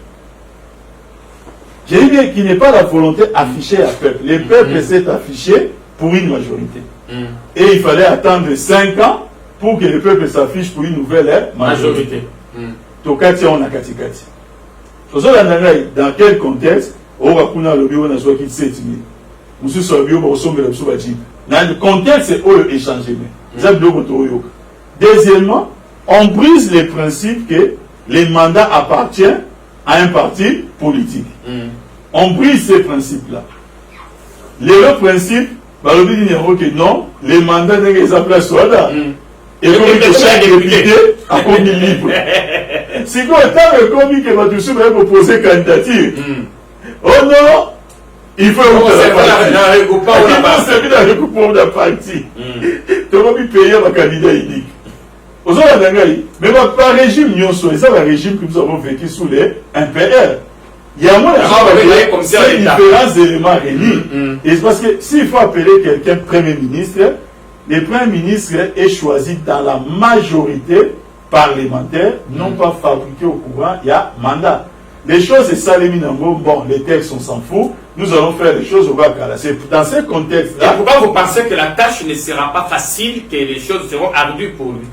J'ai dit bien qu'il n'est pas la volonté affichée à peuple. Le peuple s'est affiché pour une majorité. Et il fallait attendre 5 ans pour que le peuple s'affiche pour une nouvelle majorité. Tokati on a katikati. Dans quel contexte? On va kuna le bureau na soit qui 7000. Monsieur Sobio ba osombe la biso bati. Dans le contexte c'est eux échanger mais. Deuxièmement, on brise le principe que les mandats appartiennent à un parti politique. On brise ces principes-là. Le principe, que non, les mandats ne les appellent soit là. Et comme que chaque député a commis libre. C'est quoi, tant que commis que va tous proposer candidature. Oh non, il faut la partie. Tu vas payer ma candidat unique. Mais par régime, c'est ça le régime que nous avons vécu sous les MPR. Il y a moins de différents éléments réunis. Et c'est parce que s'il faut appeler quelqu'un Premier ministre, le Premier ministre est choisi dans la majorité parlementaire, non pas fabriqué au courant, il y a mandat. Les choses, c'est ça, les minambos, bon, les textes, on s'en fout, nous allons faire les choses au Bakala. C'est dans ce contexte-là. Pourquoi vous pensez que la tâche ne sera pas facile, que les choses seront ardues pour lui?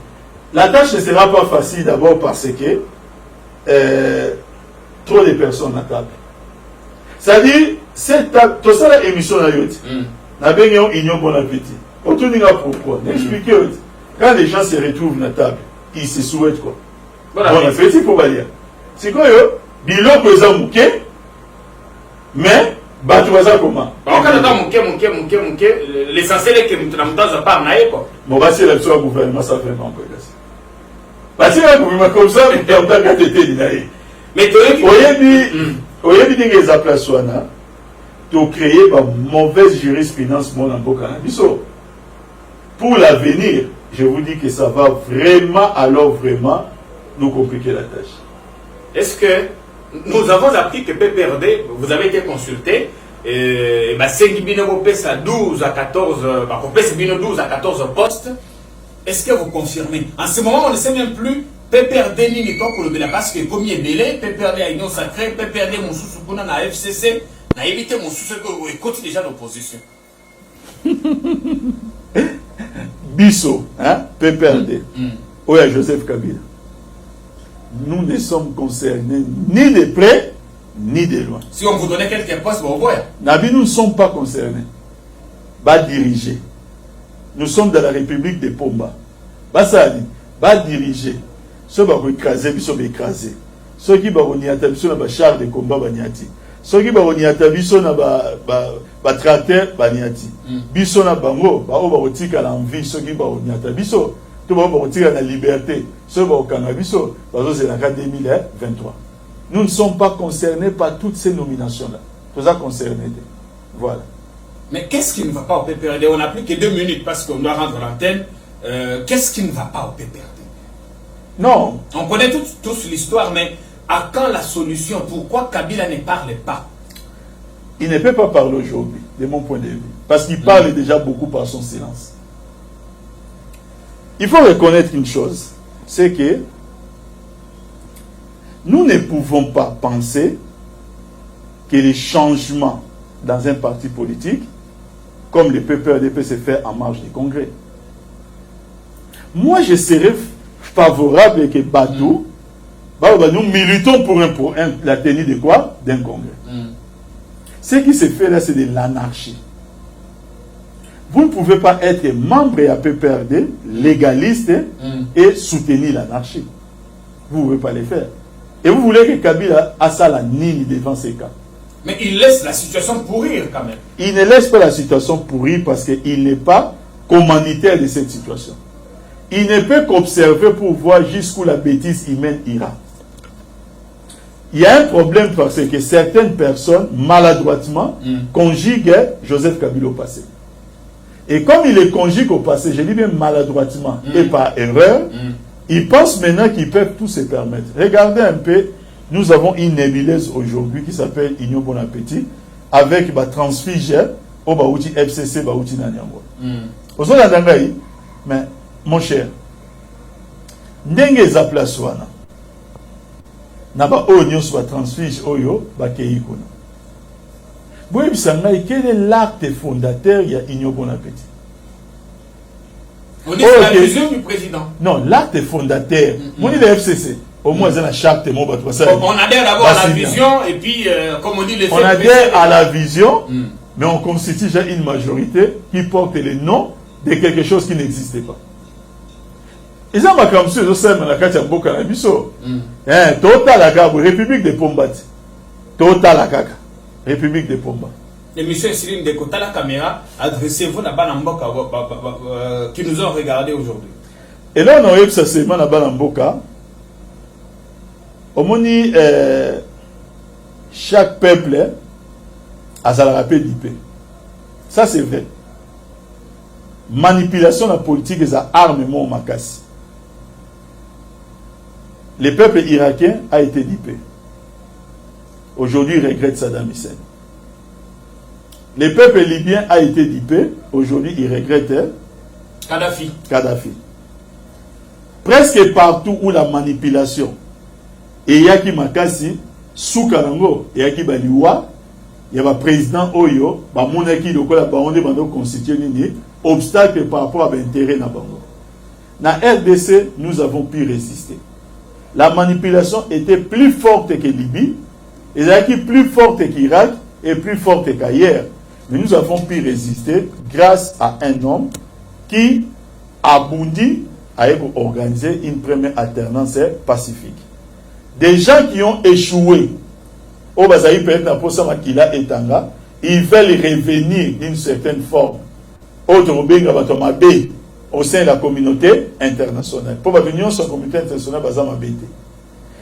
La tâche ne sera pas facile d'abord parce que trop de personnes à table. C'est-à-dire, cette table, tout ça, l'émission à Yoti, n'a pas union bon appétit. On te dira pourquoi. N'expliquez quand les gens se retrouvent à la table, ils se souhaitent quoi? Bon appétit pour Balia. C'est quoi, yo? Bilo présent mouké, mais Batouaza comment? L'essentiel est que nous n'avons pas naïf quoi. Bon, bah, c'est le gouvernement, ça fait un peu. Parce que le gouvernement comme ça, il y a un peu de tété. Mais tu as dit que les appels soient là, tu as créé une mauvaise jurisprudence en Bokanabissou. Pour l'avenir, je vous dis que ça va vraiment, alors vraiment, nous compliquer la tâche. Est-ce que nous avons appris que PPRD, vous avez été consulté, et 12 à 14, 12 à 14 postes. Est-ce que vous confirmez? En ce moment, on ne sait même plus PPRD ni quoi pour le Béla parce que comme il est mêlé, PPRD a Union Sacrée, PPRD mon sous-soukuna na FCC, na évité mon sous-soukuna, écoute déjà l'opposition. Bisso, hein, PPRD, ouais, Joseph Kabila. Nous ne sommes concernés ni de près, ni de loin. Si on vous donnait quelques postes, vous voyez. Nabi, nous ne sommes pas concernés. Pas dirigés. Nous sommes dans la République de Pomba. Basali, pas dirigés. Ceux qui vont écraser, ils sont écrasés. Ceux qui vont y attaquer, ils sont char de combat, ceux qui vont y attaquer, ils sont tracteur, ils sont bango, ils sont l'envie, ceux qui vont y attaquer, ils sont tout le monde va la liberté. Ce qui au Cannabiso, c'est la 2023. Nous ne sommes pas concernés par toutes ces nominations-là. Nous sommes concernés. Voilà. Mais qu'est-ce qui ne va pas au PPRD? On n'a plus que 2 minutes parce qu'on doit rendre l'antenne. Qu'est-ce qui ne va pas au PPRD? Non. On connaît tous l'histoire, mais à quand la solution? Pourquoi Kabila ne parle pas? Il ne peut pas parler aujourd'hui, de mon point de vue. Parce qu'il parle déjà beaucoup par son silence. Il faut reconnaître une chose, c'est que nous ne pouvons pas penser que les changements dans un parti politique, comme le PPRD peut se faire en marge du Congrès. Moi, je serais favorable que Badou, nous militons pour la tenue de quoi? D'un Congrès. Ce qui se fait là, c'est de l'anarchie. Vous ne pouvez pas être membre à PPRD, légaliste, et soutenir l'anarchie. Vous ne pouvez pas le faire. Et vous voulez que Kabila a ça la nini devant ces cas. Mais il laisse la situation pourrir quand même. Il ne laisse pas la situation pourrir parce qu'il n'est pas commanditaire de cette situation. Il ne peut qu'observer pour voir jusqu'où la bêtise humaine ira. Il y a un problème parce que certaines personnes, maladroitement, conjuguent Joseph Kabila au passé. Et comme il est conjugué au passé, je dis bien maladroitement et par erreur, ils pensent maintenant qu'ils peuvent tout se permettre. Regardez un peu, nous avons une nébuleuse aujourd'hui qui s'appelle Union Bon Appétit, avec ma transfigère au Baouti FCC Baouti Nanyangwa. Mais, mon cher, ndenge za place wana na ba oyo soit transfige oyo ba keikuna. Boye bisangai, quel est l'acte fondateur ya Union Bon Appétit? On dit la vision du président. Non, l'acte fondateur. On dit le FCC. Au moins, c'est la charte. On adhère d'abord à la vision et puis, comme on dit, on adhère à la vision, mais on constitue déjà une majorité qui porte le nom de quelque chose qui n'existait pas. Ils ont comme ça, ils ont la carte de Canabiso. Total la République de Pombat. Total la caca. République de Pomba. L'émission Céline de Kota la caméra, adressez-vous à Banamboka qui nous ont regardé aujourd'hui. Et là, on a eu ça seulement à Banamboka. Au moins, chaque peuple a sa rappel d'IP. Ça, c'est vrai. Manipulation de la politique et sa armement au Makassi. Le peuple irakien a été d'IP. Aujourd'hui, il regrette Saddam Hussein. Le peuple libyen a été dipé. Aujourd'hui, il regrette Kadhafi. Presque partout où la manipulation et Yaki Makassi, Soukarango, et Yaki Baliwa, il y a un président Oyo, Bamonaki, le Bando constitue un obstacle par rapport à l'intérêt na Bango. Dans RDC, nous avons pu résister. La manipulation était plus forte que Libye. Et qui plus forte qu'Irak et plus forte qu'ailleurs. Mais nous avons pu résister grâce à un homme qui a bondi à organiser une première alternance pacifique. Des gens qui ont échoué au Bazaï peut-être pour ça Makila et Tanga, ils veulent revenir d'une certaine forme. Autre Benga Batomabé au sein de la communauté internationale. Pour venir sur la communauté internationale, Bazamabé.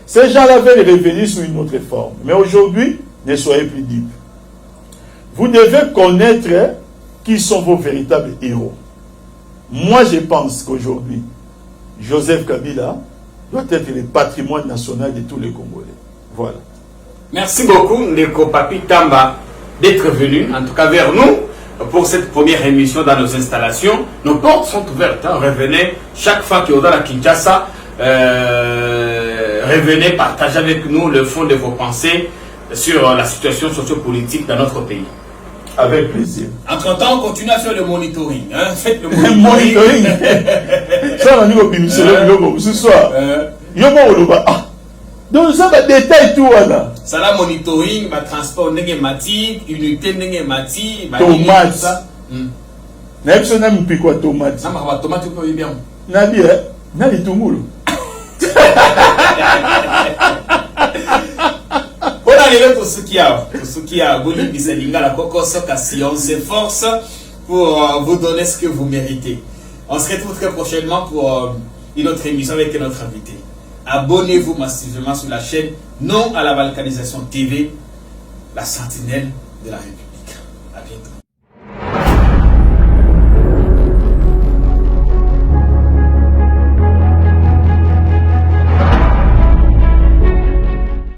Ces gens-là veulent revenir sous une autre forme. Mais aujourd'hui, ne soyez plus dupes. Vous devez connaître qui sont vos véritables héros. Moi, je pense qu'aujourd'hui, Joseph Kabila doit être le patrimoine national de tous les Congolais. Voilà. Merci beaucoup, Ndeko Papi Tamba, d'être venu, en tout cas vers nous, pour cette première émission dans nos installations. Nos portes sont ouvertes. Revenez chaque fois qu'il y aura la Kinshasa. Revenez partager avec nous le fond de vos pensées sur la situation sociopolitique dans notre pays. Avec plaisir. Entre-temps, on continue à faire le monitoring. Faites le monitoring. Ça, on a dit ce soir. Donc, ça va détailler tout. Ça, la monitoring, le transport, négatif, unité négative, tomate. N'a pas de quoi tomate. Non, mais tomate, tu peux bien. N'a pas de tomate. On arrive pour ce qui a voulu la Coco, on s'efforce pour vous donner ce que vous méritez. On se retrouve très prochainement pour une autre émission avec notre invité. Abonnez-vous massivement sur la chaîne Non à la balkanisation TV, la sentinelle de la République. À bientôt.